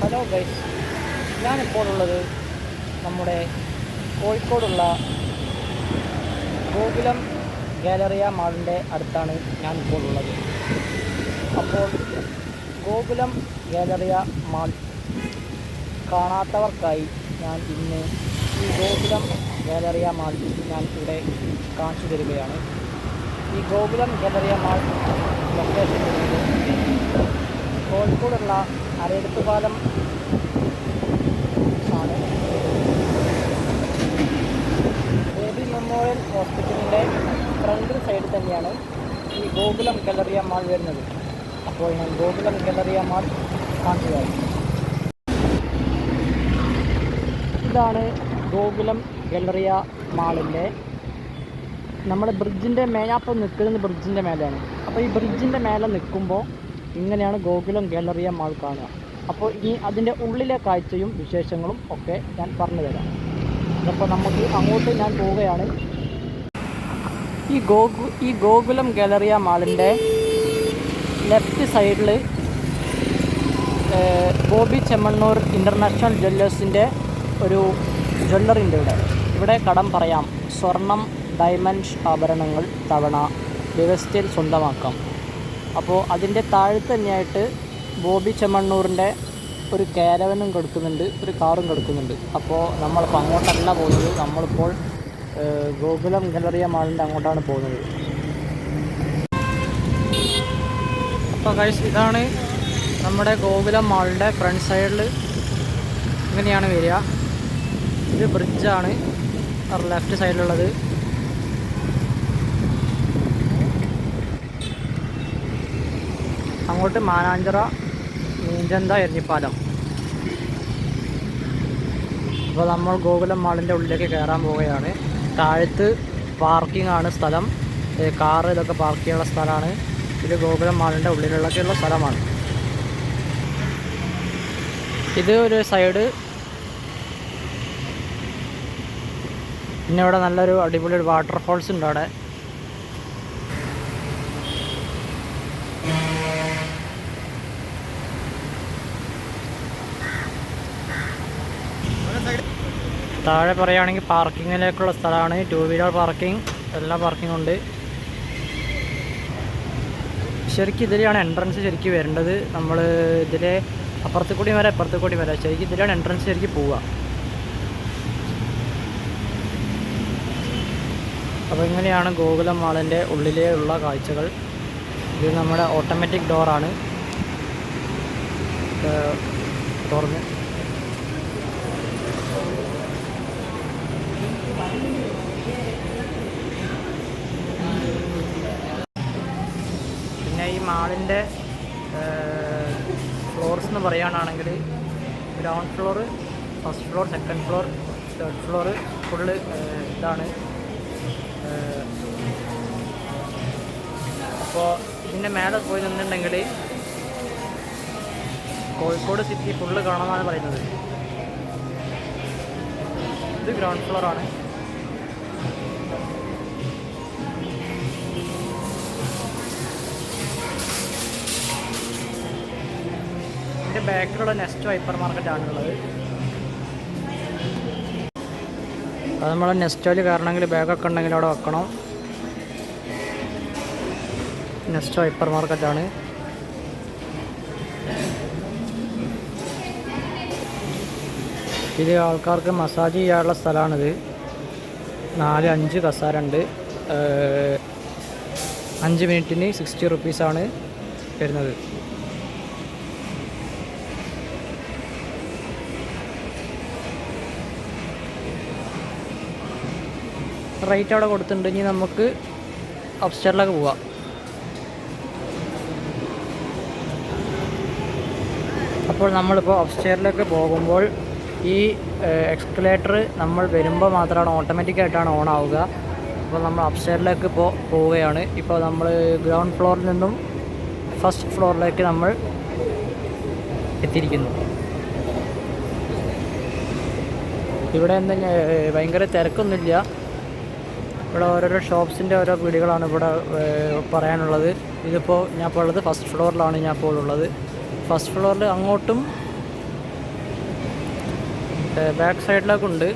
Hello guys, ഞാനിപ്പോൾ ഉള്ളത് നമ്മുടെ കോഴിക്കോടുള്ള ഗോകുലം ഗാലറിയ മാളിൻ്റെ അടുത്താണ് ഞാനിപ്പോൾ ഉള്ളത്. അപ്പോൾ ഗോകുലം ഗാലറിയ മാൾ കാണാത്തവർക്കായി ഞാൻ ഇന്ന് ഈ ഗോകുലം ഗാലറിയ മാൾ ഞാൻ ഇവിടെ കാണിച്ചു തരികയാണ്. ഈ ഗോകുലം ഗാലറിയ മാൾ ലൊക്കേഷൻ കോഴിക്കോടുള്ള അരയടുത്തുപാലം ആണ്. ബേബി മെമ്മോറിയൽ ഹോസ്പിറ്റലിൻ്റെ ഫ്രണ്ട് സൈഡ് തന്നെയാണ് ഈ ഗോകുലം ഗാലറിയ മാൾ വരുന്നത്. അപ്പോൾ ഞാൻ ഗോകുലം ഗാലറിയ മാൾ കാണിച്ചു തരാം. ഇതാണ് ഗോകുലം ഗാലറിയ മാളിൻ്റെ നമ്മുടെ ബ്രിഡ്ജിൻ്റെ ഞാനിപ്പോൾ നിൽക്കുന്നത് ബ്രിഡ്ജിൻ്റെ മേലെയാണ്. അപ്പോൾ ഈ ബ്രിഡ്ജിൻ്റെ മേലെ നിൽക്കുമ്പോൾ ഇങ്ങനെയാണ് ഗോകുലം ഗാലറിയ മാൾ കാണുക. അപ്പോൾ ഇനി അതിൻ്റെ ഉള്ളിലെ കാഴ്ചയും വിശേഷങ്ങളും ഒക്കെ ഞാൻ പറഞ്ഞു തരാം. അപ്പോൾ നമുക്ക് അങ്ങോട്ട് ഞാൻ പോവുകയാണ്. ഈ ഗോകുലം ഗാലറിയ മാളിൻ്റെ ലെഫ്റ്റ് സൈഡിൽ ബോബി ചെമ്മണ്ണൂർ ഇൻ്റർനാഷണൽ ജ്വല്ലേഴ്സിൻ്റെ ഒരു ജ്വല്ലറി ഉണ്ട്. ഇവിടെ കടം പറയാം, സ്വർണം, ഡയമണ്ട് ആഭരണങ്ങൾ തവണ വ്യവസ്ഥയിൽ സ്വന്തമാക്കാം. അപ്പോൾ അതിൻ്റെ താഴത്ത് തന്നെയായിട്ട് ബോബി ചെമ്മണ്ണൂറിൻ്റെ ഒരു കാരവനും കൊടുക്കുന്നുണ്ട്, ഒരു കാറും കൊടുക്കുന്നുണ്ട്. അപ്പോൾ നമ്മളിപ്പോൾ അങ്ങോട്ടല്ല പോകുന്നത്, നമ്മളിപ്പോൾ ഗോകുലം ഗാലറിയ മാളിൻ്റെ അങ്ങോട്ടാണ് പോകുന്നത്. അപ്പോൾ ഗൈസ്, ഇതാണ് നമ്മുടെ ഗോകുലം മാളിൻ്റെ ഫ്രണ്ട് സൈഡിൽ ഇങ്ങനെയാണ് വരിക. ഇത് ബ്രിഡ്ജാണ് ലെഫ്റ്റ് സൈഡിലുള്ളത്. അങ്ങോട്ട് മാനാഞ്ചിറ, മീഞ്ചന്ത, എരഞ്ഞിപ്പാലം. അപ്പോൾ നമ്മൾ ഗോകുലം മാളിൻ്റെ ഉള്ളിലേക്ക് കയറാൻ പോവുകയാണ്. താഴത്ത് പാർക്കിംഗ് ആണ് സ്ഥലം, കാറ് ഇതൊക്കെ പാർക്ക് ചെയ്യാനുള്ള സ്ഥലമാണ്. ഇത് ഗോകുലം മാളിൻ്റെ ഉള്ളിലുള്ളൊക്കെയുള്ള സ്ഥലമാണ്. ഇത് ഒരു സൈഡ്. പിന്നെ ഇവിടെ നല്ലൊരു അടിപൊളി ഒരു വാട്ടർഫോൾസ് ഉണ്ട് അവിടെ. താഴെ പറയുകയാണെങ്കിൽ പാർക്കിങ്ങിലേക്കുള്ള സ്ഥലമാണ്. 2 വീലർ പാർക്കിംഗ്, എല്ലാ പാർക്കിംഗ് ഉണ്ട്. ശരിക്കും ഇതിലെയാണ് എൻട്രൻസ് ശരിക്കും വരേണ്ടത്. നമ്മൾ ഇതിലെ അപ്പുറത്ത് കൂടി വരാം, ഇപ്പുറത്ത് കൂടി വരാം. ശരിക്കും ഇതിലാണ് എൻട്രൻസ് ശരിക്കും പോവുക. അപ്പോൾ ഇങ്ങനെയാണ് ഗോകുലം മാളിൻ്റെ ഉള്ളിലേ ഉള്ള കാഴ്ചകൾ. ഇത് നമ്മുടെ ഓട്ടോമാറ്റിക് ഡോറാണ്. തുറന്ന് പിന്നെ ഈ മാളിൻ്റെ ഫ്ലോർസ് എന്ന് പറയുകയാണെങ്കിൽ ground floor, first floor, second floor, third floor full ഇതാണ്. അപ്പോൾ ഇതിൻ്റെ മേലെ പോയി നിന്നിട്ടുണ്ടെങ്കിൽ കോഴിക്കോട് സിറ്റി ഫുള്ള് കാണാമെന്നാണ് പറയുന്നത്. ഇത് ഗ്രൗണ്ട് ഫ്ലോറാണ്. ഇതിൻ്റെ ബാക്കിലുള്ള നെസ്റ്റ് ഹൈപ്പർ മാർക്കറ്റാണുള്ളത്. അത് നമ്മൾ നെസ്റ്റോയിൽ കയറണമെങ്കിൽ ബാഗൊക്കെ ഉണ്ടെങ്കിൽ അവിടെ വെക്കണം. നെസ്റ്റ് ഹൈപ്പർ മാർക്കറ്റാണ്. ഇത് ആൾക്കാർക്ക് മസാജ് ചെയ്യാനുള്ള സ്ഥലമാണിത്. 4-5 കസാര ഉണ്ട്. 5 മിനിറ്റിന് 60 റുപ്പീസാണ് വരുന്നത്. റേറ്റ് അവിടെ കൊടുത്തിട്ടുണ്ട്. ഇനി നമുക്ക് അപ്സ്റ്റെയറിലേക്ക് പോവാം. അപ്പോൾ നമ്മളിപ്പോൾ അപ്സ്റ്റെയറിലേക്ക് പോകുമ്പോൾ ഈ എക്സ്കലേറ്റർ നമ്മൾ വരുമ്പോൾ മാത്രമാണ് ഓട്ടോമാറ്റിക്കായിട്ടാണ് ഓൺ ആവുക. അപ്പോൾ നമ്മൾ അപ്സ്റ്റെയറിലേക്ക് പോവുകയാണ്. ഇപ്പോൾ നമ്മൾ ഗ്രൗണ്ട് ഫ്ലോറിൽ നിന്നും ഫസ്റ്റ് ഫ്ലോറിലേക്ക് നമ്മൾ എത്തിയിരിക്കുന്നു. ഇവിടെ എന്താ ഭയങ്കര തിരക്കൊന്നുമില്ല. ഇവിടെ ഓരോരോ ഷോപ്സിൻ്റെ ഓരോ വീടുകളാണ് ഇവിടെ പറയാനുള്ളത്. ഇതിപ്പോൾ ഞാൻ ഇപ്പോൾ ഉള്ളത് ഫസ്റ്റ് ഫ്ലോറിലാണ്. ഫസ്റ്റ് ഫ്ലോറിൽ അങ്ങോട്ടും ബാക്ക് സൈഡിലൊക്കെ ഉണ്ട്.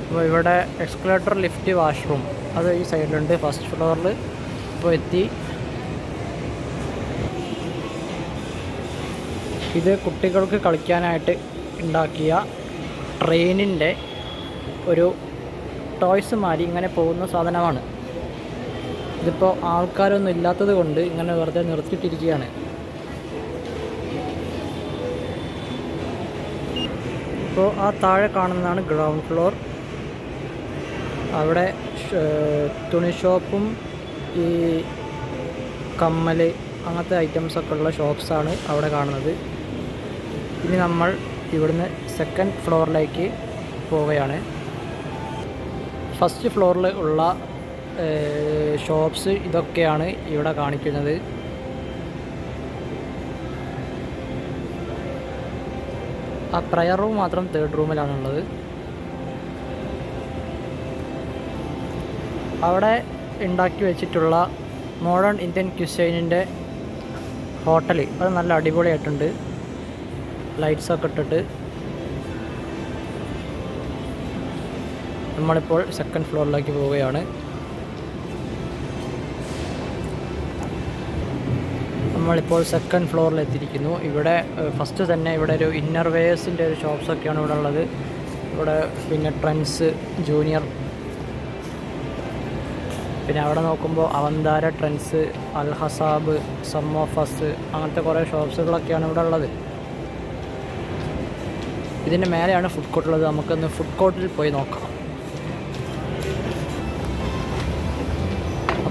അപ്പോൾ ഇവിടെ എക്സ്കലേറ്റർ, ലിഫ്റ്റ്, വാഷ്റൂം അത് ഈ സൈഡിലുണ്ട്. ഫസ്റ്റ് ഫ്ലോറിൽ ഇപ്പോൾ എത്തി. ഇത് കുട്ടികൾക്ക് കളിക്കാനായിട്ട് ഉണ്ടാക്കിയ ട്രെയിനിൻ്റെ ഒരു ടോയ്സ് മാതിരി ഇങ്ങനെ പോകുന്ന സാധനമാണ്. ഇതിപ്പോൾ ആൾക്കാരൊന്നും ഇല്ലാത്തത് കൊണ്ട് ഇങ്ങനെ വെറുതെ നിർത്തിയിട്ടിരിക്കുകയാണ്. ഇപ്പോൾ ആ താഴെ കാണുന്നതാണ് ഗ്രൗണ്ട് ഫ്ലോർ. അവിടെ തുണി ഷോപ്പും ഈ കമ്മൽ അങ്ങനത്തെ ഐറ്റംസൊക്കെ ഉള്ള ഷോപ്സാണ് അവിടെ കാണുന്നത്. ഇനി നമ്മൾ ഇവിടുന്ന് സെക്കൻഡ് ഫ്ലോറിലേക്ക് പോവുകയാണ്. ഫസ്റ്റ് ഫ്ലോറിൽ ഉള്ള ഷോപ്സ് ഇതൊക്കെയാണ് ഇവിടെ കാണിക്കുന്നത്. ആ പ്രയർ റൂം മാത്രം തേർഡ് റൂമിലാണുള്ളത്. അവിടെ ഉണ്ടാക്കി വെച്ചിട്ടുള്ള മോഡേൺ ഇന്ത്യൻ ക്യുസൈനിൻ്റെ ഹോട്ടൽ അത് നല്ല അടിപൊളിയായിട്ടുണ്ട്. ലൈറ്റ്സൊക്കെ ഇട്ടിട്ട്. നമ്മളിപ്പോൾ സെക്കൻഡ് ഫ്ലോറിലേക്ക് പോവുകയാണ്. നമ്മളിപ്പോൾ സെക്കൻഡ് ഫ്ലോറിൽ എത്തിയിരിക്കുന്നു. ഇവിടെ ഫസ്റ്റ് തന്നെ ഇവിടെ ഒരു ഇന്നർവെയേഴ്സിൻ്റെ ഒരു ഷോപ്സൊക്കെയാണ് ഇവിടെ ഉള്ളത്. ഇവിടെ പിന്നെ ട്രെൻഡ്സ്, ജൂനിയർ, പിന്നെ അവിടെ നോക്കുമ്പോൾ Avantra, trends, Al Hasab, some of us അങ്ങനത്തെ കുറേ ഷോപ്സുകളൊക്കെയാണ് ഇവിടെ ഉള്ളത്. ഇതിൻ്റെ മേലെയാണ് ഫുഡ് കോർട്ട് ഉള്ളത്. നമുക്കൊന്ന് ഫുഡ് കോർട്ടിൽ പോയി നോക്കാം.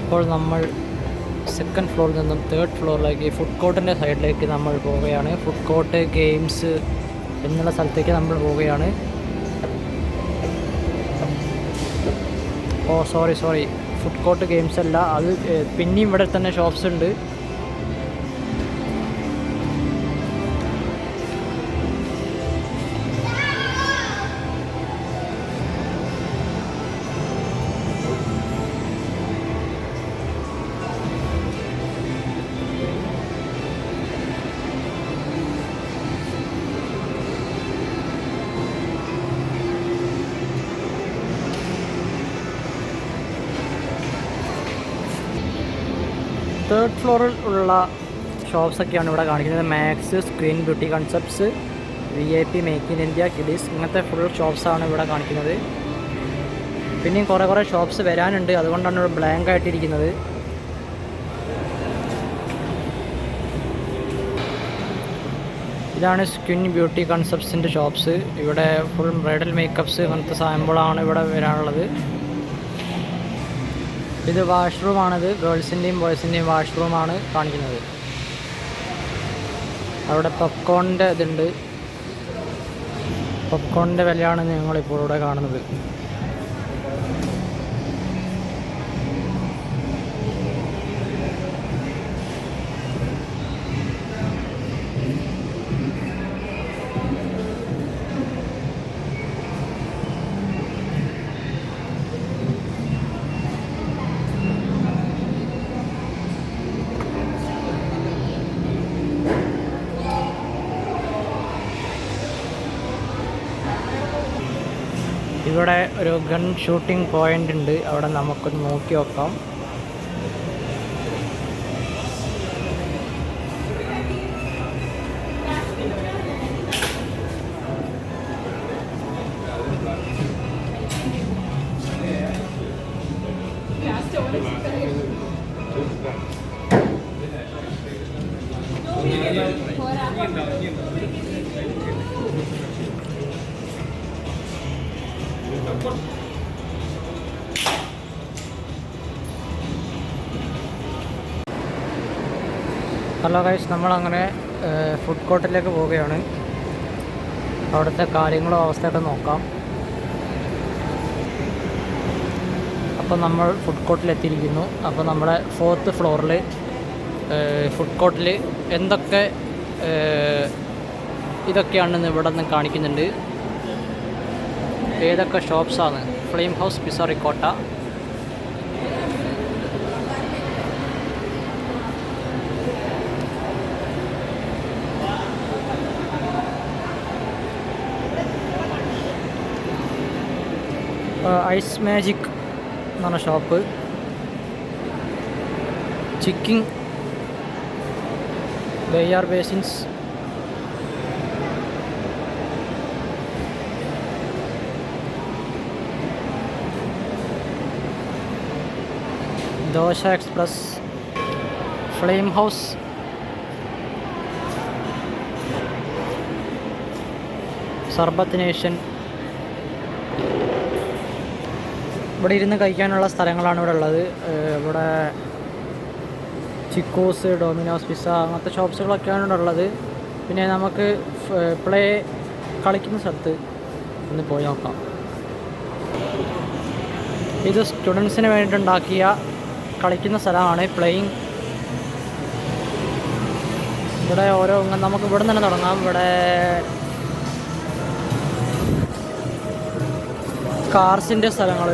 അപ്പോൾ നമ്മൾ സെക്കൻഡ് ഫ്ലോറിൽ നിന്നും തേർഡ് ഫ്ലോറിലേക്ക് ഫുഡ് കോർട്ടിൻ്റെ സൈഡിലേക്ക് നമ്മൾ പോവുകയാണ്. ഫുഡ് കോർട്ട്, ഗെയിംസ് എന്നുള്ള സ്ഥലത്തേക്ക് നമ്മൾ പോവുകയാണ്. സോറി ഫുഡ് കോർട്ട്, ഗെയിംസ് അല്ല, അത് പിന്നെയും ഇവിടെ തന്നെ ഷോപ്സ് ഉണ്ട്. തേർഡ് ഫ്ലോറിൽ ഉള്ള ഷോപ്സൊക്കെയാണ് ഇവിടെ കാണിക്കുന്നത്. Max, screen beauty concepts, VIP, make in India, kiddies ഇങ്ങനത്തെ ഫുൾ ഷോപ്സാണ് ഇവിടെ കാണിക്കുന്നത്. പിന്നെയും കുറേ ഷോപ്സ് വരാനുണ്ട്, അതുകൊണ്ടാണ് ഇവിടെ ബ്ലാങ്ക് ആയിട്ടിരിക്കുന്നത്. ഇതാണ് സ്കിൻ ബ്യൂട്ടി കൺസെപ്റ്റ്സിൻ്റെ ഷോപ്സ്. ഇവിടെ ഫുൾ ബ്രൈഡൽ മേക്കപ്സ് അങ്ങനത്തെ സാമ്പിളാണ് ഇവിടെ വരാനുള്ളത്. ഇത് വാഷ്റൂമാണിത്. ഗേൾസിൻ്റെയും ബോയ്സിൻ്റെയും വാഷ്റൂമാണ് കാണിക്കുന്നത്. അവിടെ പോപ്കോണിൻ്റെ ഇതുണ്ട്. പോപ്കോണിൻ്റെ വിലയാണ് ഞങ്ങളിപ്പോൾ ഇവിടെ കാണുന്നത്. ഇവിടെ ഒരു ഗൺ ഷൂട്ടിംഗ് പോയിൻ്റ് ഉണ്ട്. അവിടെ നമുക്കൊന്ന് നോക്കി നോക്കാം. ഹലോ ഗൈസ്, നമ്മളങ്ങനെ ഫുഡ് കോർട്ടിലേക്ക് പോവുകയാണ്. അവിടുത്തെ കാര്യങ്ങളും അവസ്ഥയൊക്കെ നോക്കാം. അപ്പോൾ നമ്മൾ ഫുഡ് കോർട്ടിലെത്തിയിരിക്കുന്നു. അപ്പോൾ നമ്മുടെ 4th ഫ്ലോറിൽ ഫുഡ് കോർട്ടിൽ എന്തൊക്കെ ഇതൊക്കെയാണെന്ന് ഇവിടെ നിന്ന് കാണിക്കുന്നുണ്ട്. ഏതൊക്കെ ഷോപ്സാണ്. Flame house, pizza ricotta, ice magic എന്ന് പറഞ്ഞ ഷോപ്പ്. ചിക്കിങ് ബെയ്യാർ ബേസിൻസ്, dosa express, flame house, sharbat nation. ഇവിടെ ഇരുന്ന് കഴിക്കാനുള്ള സ്ഥലങ്ങളാണ് ഇവിടെ ഉള്ളത്. ഇവിടെ ചിക്കോസ്, ഡൊമിനോസ്, പിസ്സ അങ്ങനത്തെ ഷോപ്സുകളൊക്കെയാണ് ഇവിടെ ഉള്ളത്. പിന്നെ നമുക്ക് പ്ലേ കളിക്കുന്ന സ്ഥലത്ത് ഒന്ന് പോയി നോക്കാം. ഇത് സ്റ്റുഡൻസിന് വേണ്ടിയിട്ടുണ്ടാക്കിയ കളിക്കുന്ന സ്ഥലമാണ് പ്ലേയിങ്. ഇവിടെ നമുക്ക് ഇവിടെ നിന്ന് തന്നെ തുടങ്ങാം. ഇവിടെ കാർസിൻ്റെ സ്ഥലങ്ങൾ,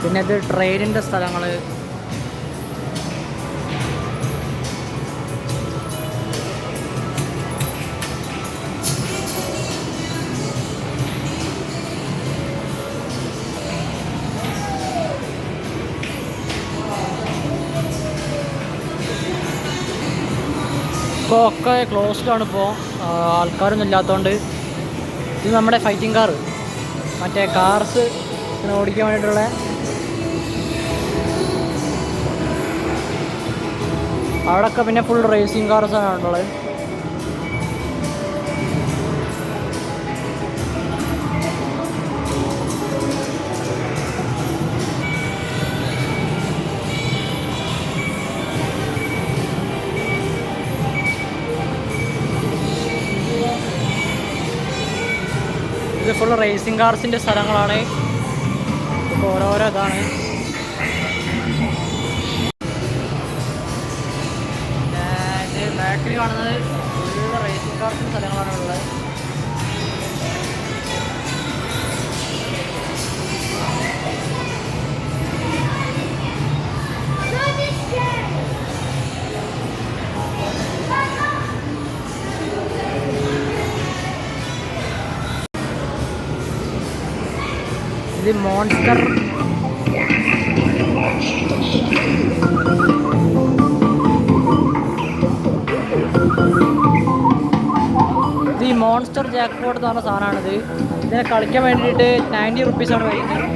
പിന്നെ ഇത് ട്രെയിനിൻ്റെ സ്ഥലങ്ങൾ, ഇപ്പോൾ ഒക്കെ ക്ലോസ്ഡാണ്. ഇപ്പോൾ ആൾക്കാരൊന്നും ഇല്ലാത്തതുകൊണ്ട്. ഇത് നമ്മുടെ ഫൈറ്റിംഗ് കാർ, മറ്റേ കാർസ് ഓടിക്കാൻ വേണ്ടിയിട്ടുള്ള. അവിടെയൊക്കെ പിന്നെ ഫുൾ റേസിംഗ് കാർസാണ് ഉള്ളത്. ഇത് ഫുൾ റേസിംഗ് കാർസിൻ്റെ സ്ഥലങ്ങളാണ്. ഇപ്പോൾ ഓരോരോ ഇതാണ്. ഇത് ബാക്കിൽ കാണുന്നത് ഫുൾ റേസിംഗ് കാർസിൻ്റെ സ്ഥലങ്ങളാണ് ഉള്ളത്. ഇത് മോൺസ്റ്റർ മോൺസ്റ്റർ ജാക്ക്പോട്ട് എന്ന് പറഞ്ഞ സാധനമാണിത്. ഇതിനെ കളിക്കാൻ വേണ്ടിയിട്ട് 90 റുപ്പീസാണ് വരുന്നത്.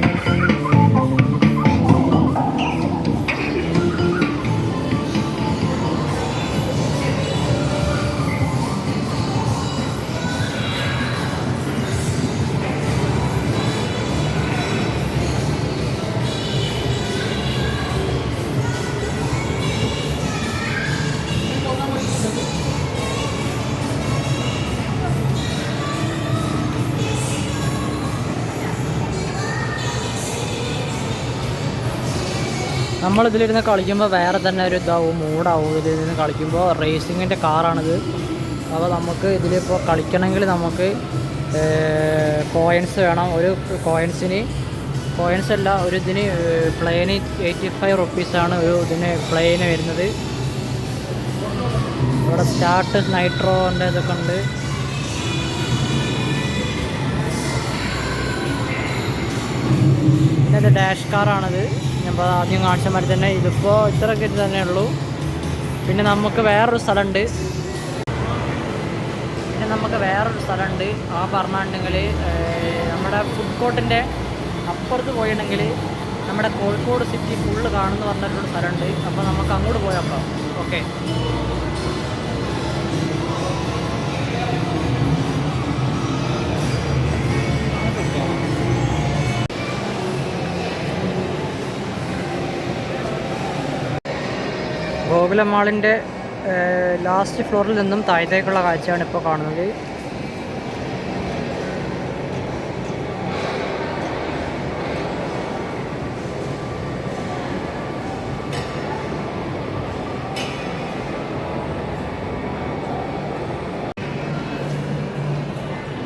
നമ്മളിതിലിരുന്ന് കളിക്കുമ്പോൾ വേറെ തന്നെ ഒരു മൂഡാവും. ഇതിലിരുന്ന് കളിക്കുമ്പോൾ റേസിങ്ങിൻ്റെ കാറാണിത്. അപ്പോൾ നമുക്ക് ഇതിലിപ്പോൾ കളിക്കണമെങ്കിൽ നമുക്ക് കോയിൻസ് വേണം. ഒരു കോയിൻസ് അല്ല, ഒരു ഇതിന് പ്ലെയിന് 85 റുപ്പീസാണ് ഒരു ഇതിന് പ്ലെയിന് വരുന്നത്. ഇവിടെ സ്റ്റാർട്ട് നൈട്രോൻ്റെ ഇതൊക്കെ ഉണ്ട്. പിന്നെ ഇത് ഡാഷ് കാറാണിത്. ഞാൻ ആദ്യം കാണിച്ച മാതിരി തന്നെ ഇതിപ്പോൾ ഇത്രയൊക്കെ തന്നെ ഉള്ളൂ. പിന്നെ നമുക്ക് വേറൊരു സ്ഥലമുണ്ട്. ആ പറഞ്ഞിട്ടുണ്ടെങ്കിൽ നമ്മുടെ ഫുഡ് കോർട്ടിൻ്റെ അപ്പുറത്ത് പോയിട്ടുണ്ടെങ്കിൽ നമ്മുടെ കോഴിക്കോട് സിറ്റി ഫുള്ള് കാണുമെന്ന് പറഞ്ഞിട്ടൊരു സ്ഥലമുണ്ട്. അപ്പോൾ നമുക്ക് അങ്ങോട്ട് പോയി നോക്കാം. ഓക്കെ. ഗോകുലം മാളിൻ്റെ ലാസ്റ്റ് ഫ്ലോറിൽ നിന്നും താഴത്തേക്കുള്ള കാഴ്ചയാണ് ഇപ്പോൾ കാണുന്നത്.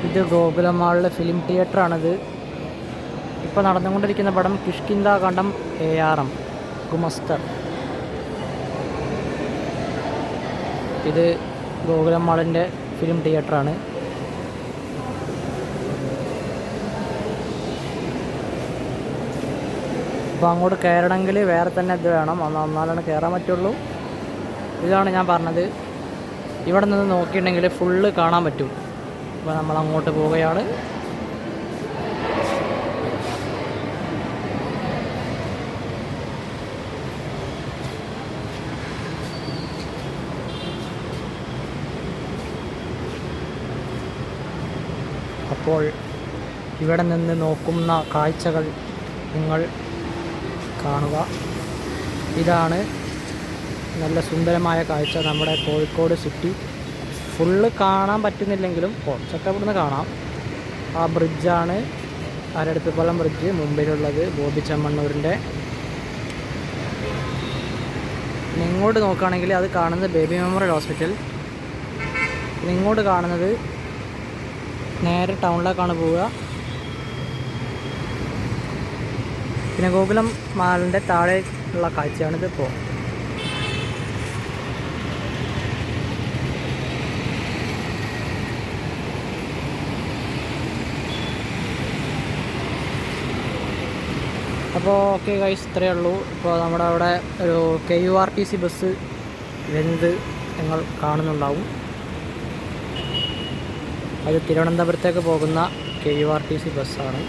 ഇത് ഗോകുലം മാളിലെ ഫിലിം തിയേറ്ററാണിത്. ഇപ്പോൾ നടന്നുകൊണ്ടിരിക്കുന്ന പടം കിഷ്കിന്ദ കണ്ടം ARM ഗുമസ്തർ. ഇത് ഗോകുലം മാളിൻ്റെ ഫിലിം തിയേറ്ററാണ്. അപ്പോൾ അങ്ങോട്ട് കയറണമെങ്കിൽ വേറെ തന്നെ ഇത് വേണം, എന്നാലാണ് കയറാൻ പറ്റുള്ളൂ. ഇതാണ് ഞാൻ പറഞ്ഞത്, ഇവിടെ നിന്ന് നോക്കിയിട്ടുണ്ടെങ്കിൽ ഫുള്ള് കാണാൻ പറ്റും. അപ്പോൾ നമ്മൾ അങ്ങോട്ട് പോവുകയാണ്. അപ്പോൾ ഇവിടെ നിന്ന് നോക്കുന്ന കാഴ്ചകൾ നിങ്ങൾ കാണുക. ഇതാണ് നല്ല സുന്ദരമായ കാഴ്ച. നമ്മുടെ കോഴിക്കോട് സിറ്റി ഫുള്ള് കാണാൻ പറ്റുന്നില്ലെങ്കിലും കുറച്ചൊക്കെ ഇവിടുന്ന് കാണാം. ആ ബ്രിഡ്ജാണ് അരടുത്തുപാലം ബ്രിഡ്ജ്, മുമ്പിലുള്ളത് ബോബി ചെമ്മണ്ണൂരിൻ്റെ. ഇങ്ങോട്ട് നോക്കുകയാണെങ്കിൽ അത് കാണുന്നത് ബേബി മെമ്മോറിയൽ ഹോസ്പിറ്റൽ. ഇങ്ങോട്ട് കാണുന്നത് നേരെ ടൗണിലേക്കാണ് പോവുക. പിന്നെ ഗോകുലം മാളിൻ്റെ താഴെ ഉള്ള കാഴ്ചയാണിതിപ്പോൾ. അപ്പോൾ ഓക്കെ ഗൈസ്, ഇത്രയേ ഉള്ളൂ. ഇപ്പോൾ നമ്മുടെ അവിടെ ഒരു KURTC ബസ് വരുന്നത് നിങ്ങൾ കാണുന്നുണ്ടാവും. അത് തിരുവനന്തപുരത്തേക്ക് പോകുന്ന KURTC ബസ്സാണ്.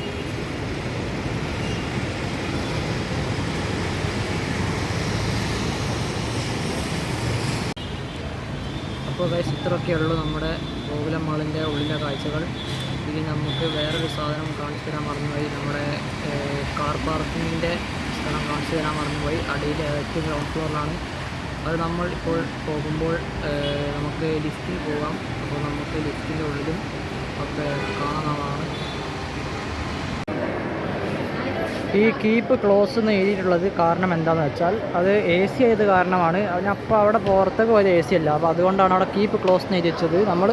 അപ്പോൾ ഗൈസ്, ഇത്രയൊക്കെ ഉള്ളൂ നമ്മുടെ ഗോകുലം മാളിൻ്റെ ഉള്ളിലെ കാഴ്ചകൾ. ഇനി നമുക്ക് വേറൊരു സാധനം കാണിച്ചു തരാൻ മറന്നുപോയി. നമ്മുടെ കാർ പാർക്കിങ്ങിൻ്റെ സ്ഥലം കാണിച്ചു തരാൻ മറന്നുപോയി. അടിയിൽ ഏറ്റവും ഗ്രൗണ്ട് ഫ്ലോറിലാണ്. അത് നമ്മൾ ഇപ്പോൾ പോകുമ്പോൾ നമുക്ക് ലിഫ്റ്റിൽ പോകാം. അപ്പോൾ നമുക്ക് ലിഫ്റ്റിൻ്റെ ഉള്ളിലും ഒക്കെ കാണാവുന്നതാണ്. ഈ കീപ്പ് ക്ലോസ് എന്ന് എഴുതിയിട്ടുള്ളത് കാരണം എന്താണെന്ന് വെച്ചാൽ അത് AC ആയത് കാരണമാണ്. അതിനപ്പോൾ അവിടെ പുറത്തേക്ക് പോയത് AC അല്ല, അപ്പോൾ അതുകൊണ്ടാണ് അവിടെ കീപ്പ് ക്ലോസ് എന്ന് എഴുതി വെച്ചത്. നമ്മൾ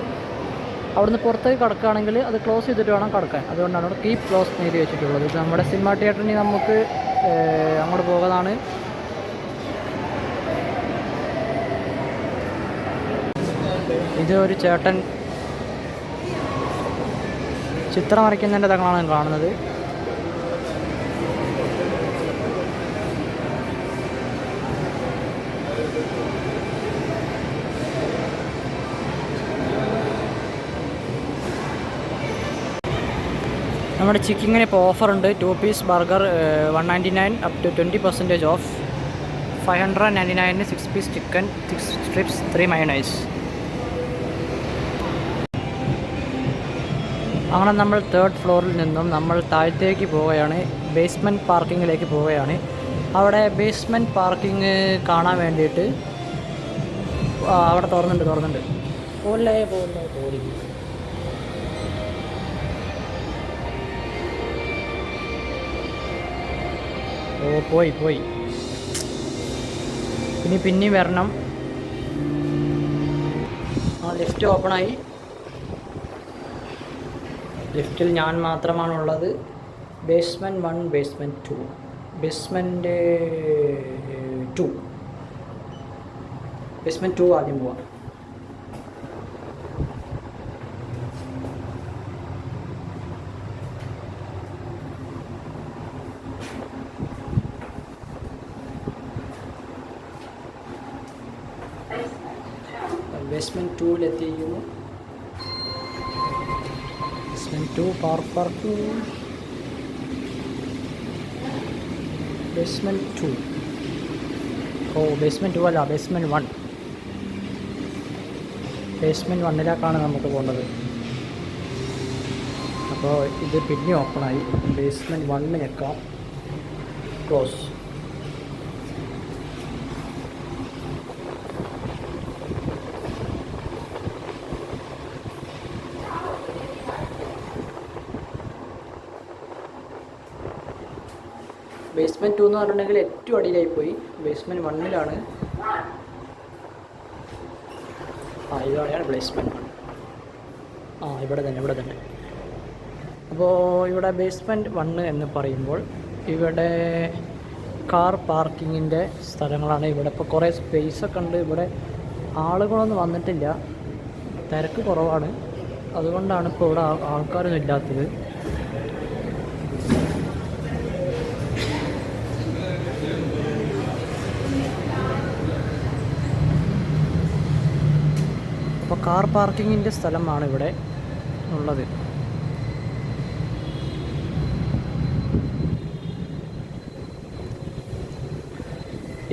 അവിടുന്ന് പുറത്തേക്ക് കിടക്കുകയാണെങ്കിൽ അത് ക്ലോസ് ചെയ്തിട്ട് വേണം കിടക്കാൻ. അതുകൊണ്ടാണ് അവിടെ കീപ്പ് ക്ലോസ് എന്ന് എഴുതി വെച്ചിട്ടുള്ളത്. ഇത് നമ്മുടെ സിനിമ തിയേറ്ററിന് നമുക്ക് അങ്ങോട്ട് പോകുന്നതാണ്. ഇത് ഒരു ചേട്ടൻ ചിത്രം വരയ്ക്കുന്നതിൻ്റെ തങ്ങളാണ് കാണുന്നത്. നമ്മുടെ ചിക്കനിന് ഇപ്പോൾ ഓഫറുണ്ട്. 2 piece burger 199 up to 20% off. 599 6 piece chicken, 6 strips, 3 mayonnaise. അങ്ങനെ നമ്മൾ 3rd ഫ്ലോറിൽ നിന്നും നമ്മൾ താഴത്തേക്ക് പോവുകയാണ്. ബേസ്മെൻറ്റ് പാർക്കിങ്ങിലേക്ക് പോവുകയാണ്. അവിടെ ബേസ്മെൻറ്റ് പാർക്കിങ് കാണാൻ വേണ്ടിയിട്ട് അവിടെ തുറന്നുണ്ട്. പോലെ പോകുന്നു തോന്നി. ഓ പോയി പിന്നെയും വരണം. ലിഫ്റ്റ് ഓപ്പണായി. ലിഫ്റ്റിൽ ഞാൻ മാത്രമാണുള്ളത്. Basement 1, basement 2. ബേസ്മെൻറ്റ് 2 ആദ്യം പോവാം. ബേസ്മെൻറ്റ് 2-ലെത്തിയിരിക്കുന്നു. Basement 2 car parking. Basement 2. Basement 2 അല്ല, ബേസ്മെൻറ്റ് 1. ബേസ്മെൻറ്റ് 1-ലേക്കാണ് നമുക്ക് പോകേണ്ടത്. അപ്പോൾ ഇത് പിന്നെ ഓപ്പണായി. ബേസ്മെൻറ്റ് 1 ഞെക്കാം. ക്ലോസ്. ബേസ്മെൻറ്റ് 2 എന്ന് പറഞ്ഞിട്ടുണ്ടെങ്കിൽ ഏറ്റവും അടിയിലായിപ്പോയി. ബേസ്മെൻറ്റ് 1-ലാണ്. ഇതാണ് ബേസ്മെൻറ്റ് 1. ഇവിടെ തന്നെ. അപ്പോൾ ഇവിടെ ബേസ്മെൻറ്റ് 1 എന്ന് പറയുമ്പോൾ ഇവിടെ കാർ പാർക്കിങ്ങിൻ്റെ സ്ഥലങ്ങളാണ്. ഇവിടെ ഇപ്പോൾ കുറേ സ്പേസൊക്കെ ഉണ്ട്. ഇവിടെ ആളുകളൊന്നും വന്നിട്ടില്ല, തിരക്ക് കുറവാണ്. അതുകൊണ്ടാണ് ഇപ്പോൾ ഇവിടെ ആൾക്കാരൊന്നും ഇല്ലാത്തത്. അപ്പോൾ കാർ പാർക്കിങ്ങിൻ്റെ സ്ഥലമാണ് ഇവിടെ ഉള്ളത്.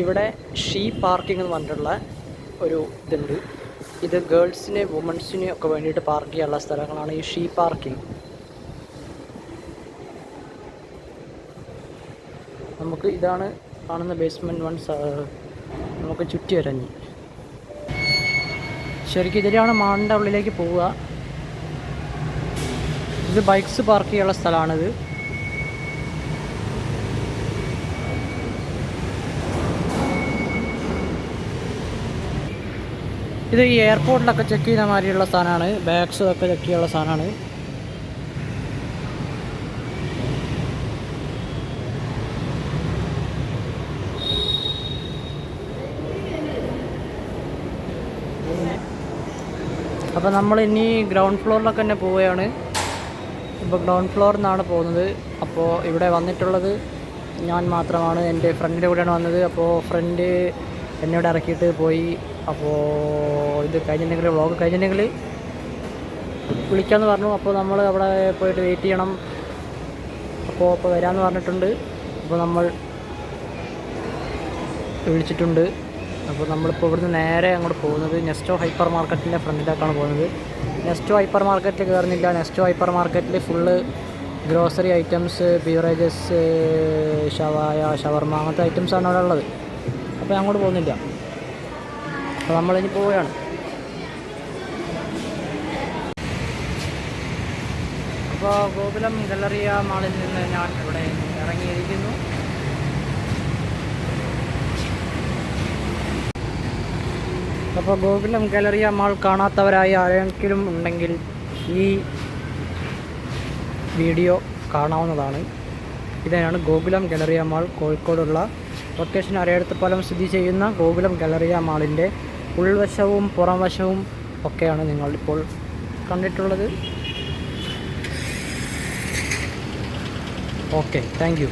ഇവിടെ ഷീ പാർക്കിംഗ് എന്ന് പറഞ്ഞിട്ടുള്ള ഒരു ഇതുണ്ട്. ഇത് ഗേൾസിനെ വുമൻസിനെ ഒക്കെ വേണ്ടിയിട്ട് പാർക്ക് ചെയ്യാനുള്ള സ്ഥലങ്ങളാണ് ഈ ഷീ പാർക്കിംഗ്. നമുക്ക് ഇതാണ് കാണുന്ന ബേസ്മെൻറ്റ് 1. നമുക്ക് ചുറ്റി വരഞ്ഞ് ശരിക്കും ഇതിലാണ് മാളിൻ്റെ ഉള്ളിലേക്ക് പോവുക. ഇത് ബൈക്സ് പാർക്ക് ചെയ്യാനുള്ള സ്ഥലമാണിത്. ഇത് ഈ എയർപോർട്ടിലൊക്കെ ചെക്ക് ചെയ്യുന്ന മാതിരിയുള്ള സാധനമാണ്. ബാഗ്സും ഒക്കെ ചെക്ക് ചെയ്യാനുള്ള സാധനമാണ്. അപ്പോൾ നമ്മൾ ഇനി ഗ്രൗണ്ട് ഫ്ലോറിലൊക്കെ തന്നെ പോവുകയാണ്. ഇപ്പോൾ ഗ്രൗണ്ട് ഫ്ലോറിൽ നിന്നാണ് പോകുന്നത്. അപ്പോൾ ഇവിടെ വന്നിട്ടുള്ളത് ഞാൻ മാത്രമാണ്. എൻ്റെ ഫ്രണ്ടിൻ്റെ കൂടെയാണ് വന്നത്. അപ്പോൾ ഫ്രണ്ട് എന്നോട് ഇറക്കിയിട്ട് പോയി. അപ്പോൾ ഇത് കഴിഞ്ഞിട്ടുണ്ടെങ്കിൽ വ്ളോഗ് കഴിഞ്ഞിട്ടുണ്ടെങ്കിൽ വിളിക്കാമെന്ന് പറഞ്ഞു. അപ്പോൾ നമ്മൾ അവിടെ പോയിട്ട് വെയിറ്റ് ചെയ്യണം. അപ്പോൾ വരാമെന്ന് പറഞ്ഞിട്ടുണ്ട്. അപ്പോൾ നമ്മൾ വിളിച്ചിട്ടുണ്ട്. അപ്പോൾ നമ്മളിപ്പോൾ ഇവിടുന്ന് നേരെ അങ്ങോട്ട് പോകുന്നത് നെസ്റ്റോ ഹൈപ്പർ മാർക്കറ്റിൻ്റെ ഫ്രണ്ടിലേക്കാണ് പോകുന്നത്. നെസ്റ്റോ ഹൈപ്പർ മാർക്കറ്റിൽ കയറുന്നില്ല. നെസ്റ്റോ ഹൈപ്പർ മാർക്കറ്റിൽ ഫുള്ള് ഗ്രോസറി ഐറ്റംസ്, ബീവറേജസ്, ഷവായ, ഷവർമ അങ്ങനത്തെ ഐറ്റംസാണ് അവിടെ ഉള്ളത്. അപ്പോൾ അങ്ങോട്ട് പോകുന്നില്ല. അപ്പോൾ നമ്മളിനി പോവുകയാണ്. അപ്പോൾ ഗോകുലം ഗാലറിയ മാളിൽ നിന്ന് ഞാൻ ഇവിടെ ഇറങ്ങിയിരിക്കുന്നു. അപ്പോൾ ഗോകുലം ഗാലറിയ മാൾ കാണാത്തവരായി ആരെങ്കിലും ഉണ്ടെങ്കിൽ ഈ വീഡിയോ കാണാവുന്നതാണ്. ഇതാണ് ഗോകുലം ഗാലറിയ മാൾ, കോഴിക്കോടുള്ള ലൊക്കേഷൻ അരയടത്തുപാലം സ്ഥിതി ചെയ്യുന്ന ഗോകുലം ഗാലറിയ മാളിൻ്റെ ഉൾവശവും പുറംവശവും ഒക്കെയാണ് നിങ്ങളിപ്പോൾ കണ്ടിട്ടുള്ളത്. Okay, thank you.